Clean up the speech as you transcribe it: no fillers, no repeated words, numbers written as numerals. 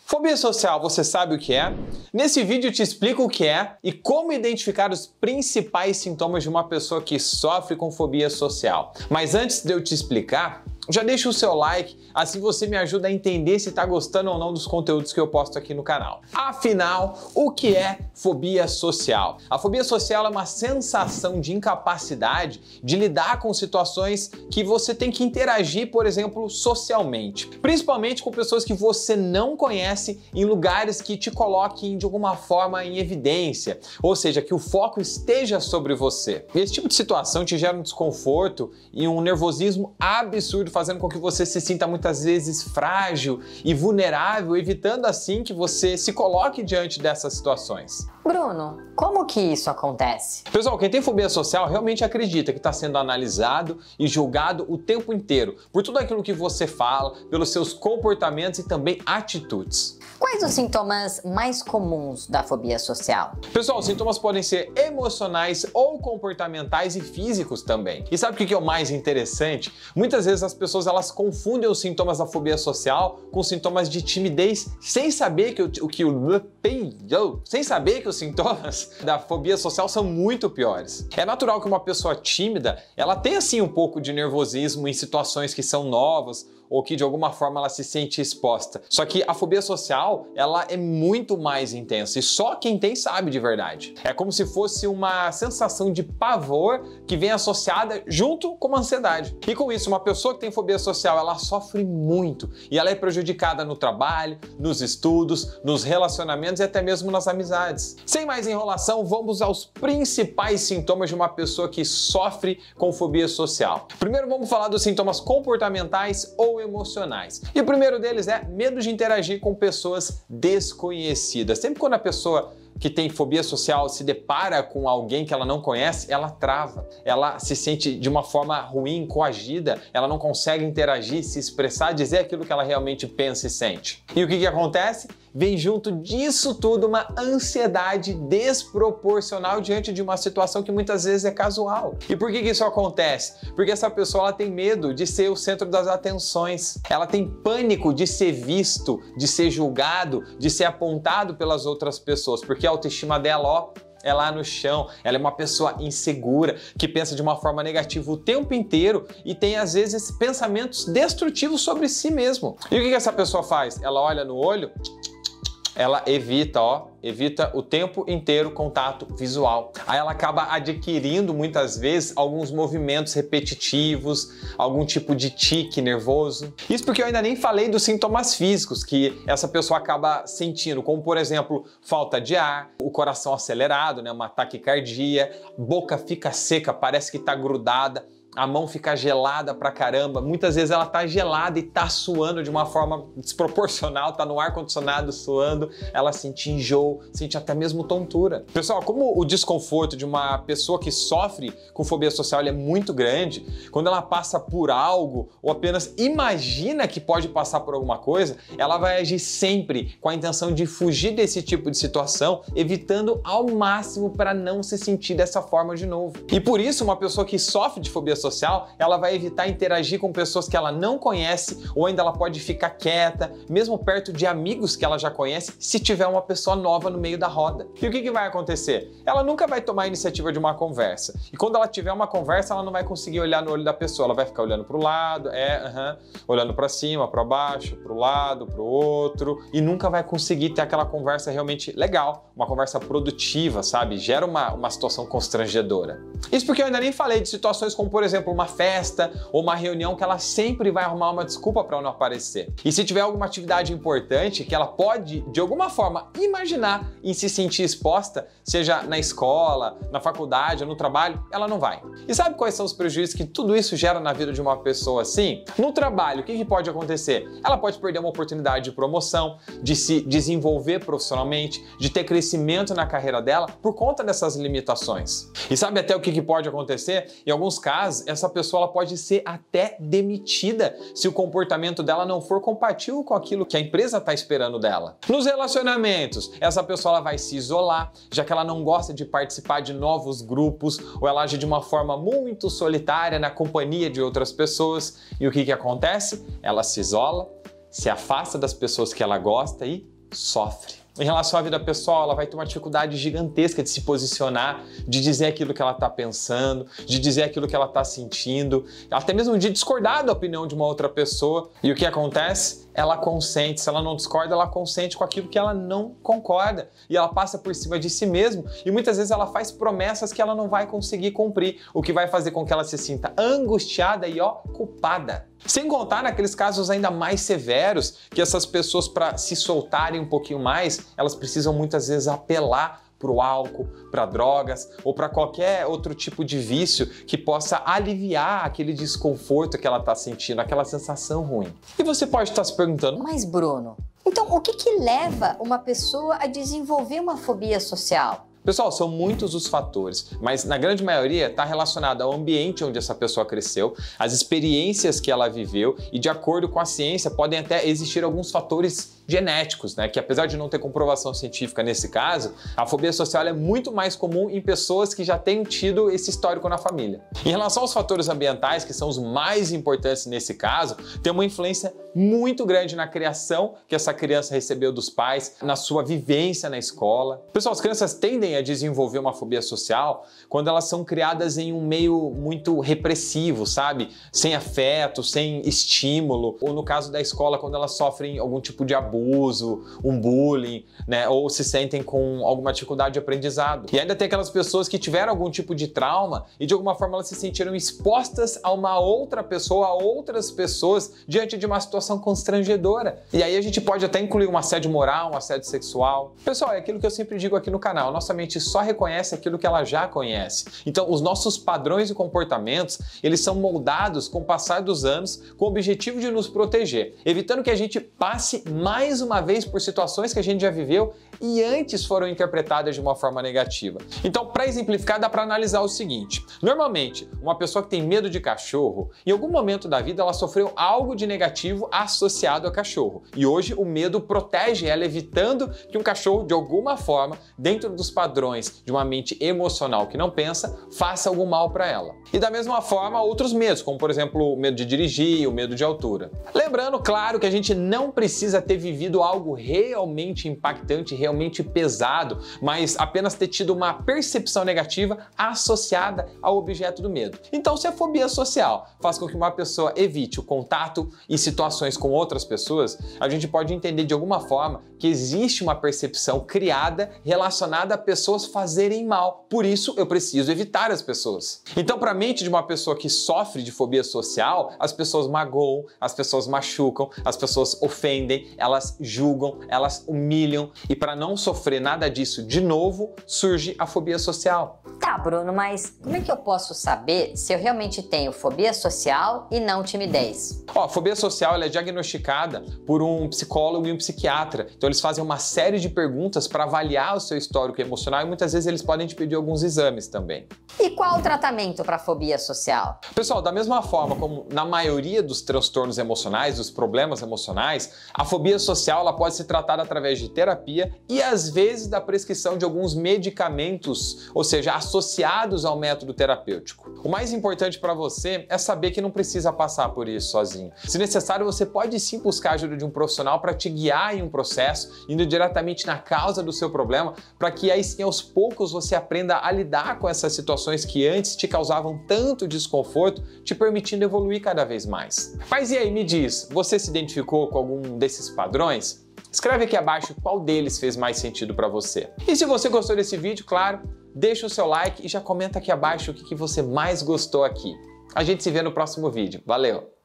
Fobia social, você sabe o que é? Nesse vídeo eu te explico o que é e como identificar os principais sintomas de uma pessoa que sofre com fobia social. Mas antes de eu te explicar, já deixa o seu like, assim você me ajuda a entender se está gostando ou não dos conteúdos que eu posto aqui no canal. Afinal, o que é fobia social? A fobia social é uma sensação de incapacidade de lidar com situações que você tem que interagir, por exemplo, socialmente. Principalmente com pessoas que você não conhece em lugares que te coloquem de alguma forma em evidência, ou seja, que o foco esteja sobre você. Esse tipo de situação te gera um desconforto e um nervosismo absurdo, fazendo com que você se sinta muitas vezes frágil e vulnerável, evitando assim que você se coloque diante dessas situações. Bruno, como que isso acontece? Pessoal, quem tem fobia social realmente acredita que está sendo analisado e julgado o tempo inteiro por tudo aquilo que você fala, pelos seus comportamentos e também atitudes. Quais os sintomas mais comuns da fobia social? Pessoal, os sintomas podem ser emocionais ou comportamentais e físicos também. E sabe o que é o mais interessante? Muitas vezes as pessoas confundem os sintomas da fobia social com sintomas de timidez, sem saber que os sintomas da fobia social são muito piores. É natural que uma pessoa tímida, ela tenha assim um pouco de nervosismo em situações que são novas, ou que de alguma forma ela se sente exposta. Só que a fobia social, ela é muito mais intensa e só quem tem sabe de verdade. É como se fosse uma sensação de pavor que vem associada junto com a ansiedade. E com isso, uma pessoa que tem fobia social, ela sofre muito e ela é prejudicada no trabalho, nos estudos, nos relacionamentos e até mesmo nas amizades. Sem mais enrolação, vamos aos principais sintomas de uma pessoa que sofre com fobia social. Primeiro vamos falar dos sintomas comportamentais ou emocionais. E o primeiro deles é medo de interagir com pessoas desconhecidas. Sempre quando a pessoa que tem fobia social se depara com alguém que ela não conhece, ela trava. Ela se sente de uma forma ruim, coagida, ela não consegue interagir, se expressar, dizer aquilo que ela realmente pensa e sente. E o que acontece? Vem junto disso tudo uma ansiedade desproporcional diante de uma situação que muitas vezes é casual. E por que isso acontece? Porque essa pessoa ela tem medo de ser o centro das atenções. Ela tem pânico de ser visto, de ser julgado, de ser apontado pelas outras pessoas, porque a autoestima dela, é lá no chão, ela é uma pessoa insegura, que pensa de uma forma negativa o tempo inteiro e tem às vezes pensamentos destrutivos sobre si mesmo. E o que essa pessoa faz? Ela olha no olho, ela evita o tempo inteiro contato visual. Aí ela acaba adquirindo muitas vezes alguns movimentos repetitivos, algum tipo de tique nervoso. Isso porque eu ainda nem falei dos sintomas físicos que essa pessoa acaba sentindo, como por exemplo, falta de ar, o coração acelerado, uma taquicardia, boca fica seca, parece que tá grudada, a mão fica gelada pra caramba, muitas vezes ela tá gelada e tá suando de uma forma desproporcional, tá no ar-condicionado suando, ela sente enjoo, sente até mesmo tontura. Pessoal, como o desconforto de uma pessoa que sofre com fobia social é muito grande, quando ela passa por algo ou apenas imagina que pode passar por alguma coisa, ela vai agir sempre com a intenção de fugir desse tipo de situação, evitando ao máximo para não se sentir dessa forma de novo. E por isso, uma pessoa que sofre de fobia social, ela vai evitar interagir com pessoas que ela não conhece, ou ainda ela pode ficar quieta, mesmo perto de amigos que ela já conhece, se tiver uma pessoa nova no meio da roda. E o que vai acontecer? Ela nunca vai tomar a iniciativa de uma conversa. E quando ela tiver uma conversa, ela não vai conseguir olhar no olho da pessoa, ela vai ficar olhando para o lado, olhando para cima, para baixo, para o lado, para o outro, e nunca vai conseguir ter aquela conversa realmente legal, uma conversa produtiva, sabe? Gera uma situação constrangedora. Isso porque eu ainda nem falei de situações como, por exemplo, uma festa ou uma reunião que ela sempre vai arrumar uma desculpa para não aparecer. E se tiver alguma atividade importante que ela pode, de alguma forma, imaginar em se sentir exposta, seja na escola, na faculdade ou no trabalho, ela não vai. E sabe quais são os prejuízos que tudo isso gera na vida de uma pessoa assim? No trabalho, o que pode acontecer? Ela pode perder uma oportunidade de promoção, de se desenvolver profissionalmente, de ter crescimento na carreira dela por conta dessas limitações. E sabe até o que pode acontecer? Em alguns casos, essa pessoa ela pode ser até demitida se o comportamento dela não for compatível com aquilo que a empresa está esperando dela. Nos relacionamentos, essa pessoa ela vai se isolar, já que ela não gosta de participar de novos grupos, ou ela age de uma forma muito solitária na companhia de outras pessoas. E o que acontece? Ela se isola, se afasta das pessoas que ela gosta e sofre. Em relação à vida pessoal, ela vai ter uma dificuldade gigantesca de se posicionar, de dizer aquilo que ela está pensando, de dizer aquilo que ela está sentindo, até mesmo de discordar da opinião de uma outra pessoa. E o que acontece? Ela consente. Se ela não discorda, ela consente com aquilo que ela não concorda. E ela passa por cima de si mesma e muitas vezes ela faz promessas que ela não vai conseguir cumprir, o que vai fazer com que ela se sinta angustiada e culpada. Sem contar naqueles casos ainda mais severos, que essas pessoas, para se soltarem um pouquinho mais, elas precisam muitas vezes apelar para o álcool, para drogas ou para qualquer outro tipo de vício que possa aliviar aquele desconforto que ela está sentindo, aquela sensação ruim. E você pode estar se perguntando: mas Bruno, então o que leva uma pessoa a desenvolver uma fobia social? Pessoal, são muitos os fatores, mas na grande maioria está relacionado ao ambiente onde essa pessoa cresceu, às experiências que ela viveu e, de acordo com a ciência, podem até existir alguns fatores genéticos, né? Que apesar de não ter comprovação científica nesse caso, a fobia social é muito mais comum em pessoas que já têm tido esse histórico na família. Em relação aos fatores ambientais, que são os mais importantes nesse caso, tem uma influência muito grande na criação que essa criança recebeu dos pais, na sua vivência na escola. Pessoal, as crianças tendem a desenvolver uma fobia social quando elas são criadas em um meio muito repressivo, sabe? Sem afeto, sem estímulo, ou no caso da escola, quando elas sofrem algum tipo de abuso, um bullying, né? Ou se sentem com alguma dificuldade de aprendizado. E ainda tem aquelas pessoas que tiveram algum tipo de trauma e de alguma forma elas se sentiram expostas a uma outra pessoa, a outras pessoas, diante de uma situação constrangedora. E aí a gente pode até incluir um assédio moral, um assédio sexual. Pessoal, é aquilo que eu sempre digo aqui no canal, nossa mente só reconhece aquilo que ela já conhece. Então, os nossos padrões e comportamentos, eles são moldados com o passar dos anos, com o objetivo de nos proteger, evitando que a gente passe mais uma vez por situações que a gente já viveu e antes foram interpretadas de uma forma negativa. Então, para exemplificar, dá para analisar o seguinte: normalmente, uma pessoa que tem medo de cachorro, em algum momento da vida ela sofreu algo de negativo associado a cachorro. E hoje o medo protege ela, evitando que um cachorro, de alguma forma, dentro dos padrões de uma mente emocional que não pensa, faça algum mal para ela. E da mesma forma, outros medos, como por exemplo o medo de dirigir, o medo de altura. Lembrando, claro, que a gente não precisa ter vivido algo realmente impactante, realmente pesado, mas apenas ter tido uma percepção negativa associada ao objeto do medo. Então, se a fobia social faz com que uma pessoa evite o contato e situações com outras pessoas, a gente pode entender de alguma forma que existe uma percepção criada relacionada a pessoas fazerem mal. Por isso, eu preciso evitar as pessoas. Então, para a mente de uma pessoa que sofre de fobia social, as pessoas magoam, as pessoas machucam, as pessoas ofendem, elas julgam, elas humilham. E para não sofrer nada disso de novo, surge a fobia social. Tá, Bruno, mas como é que eu posso saber se eu realmente tenho fobia social e não timidez? A fobia social ela é diagnosticada por um psicólogo e um psiquiatra. Então eles fazem uma série de perguntas para avaliar o seu histórico emocional e muitas vezes eles podem te pedir alguns exames também. E qual o tratamento para fobia social? Pessoal, da mesma forma como na maioria dos transtornos emocionais, dos problemas emocionais, a fobia social ela pode ser tratada através de terapia e às vezes da prescrição de alguns medicamentos, ou seja, associados ao método terapêutico. O mais importante para você é saber que não precisa passar por isso sozinho. Se necessário, você pode sim buscar a ajuda de um profissional para te guiar em um processo, indo diretamente na causa do seu problema, para que aí sim aos poucos você aprenda a lidar com essas situações que antes te causavam tanto desconforto, te permitindo evoluir cada vez mais. Mas e aí, me diz, você se identificou com algum desses padrões? Escreve aqui abaixo qual deles fez mais sentido para você. E se você gostou desse vídeo, claro, deixa o seu like e já comenta aqui abaixo o que você mais gostou aqui. A gente se vê no próximo vídeo. Valeu!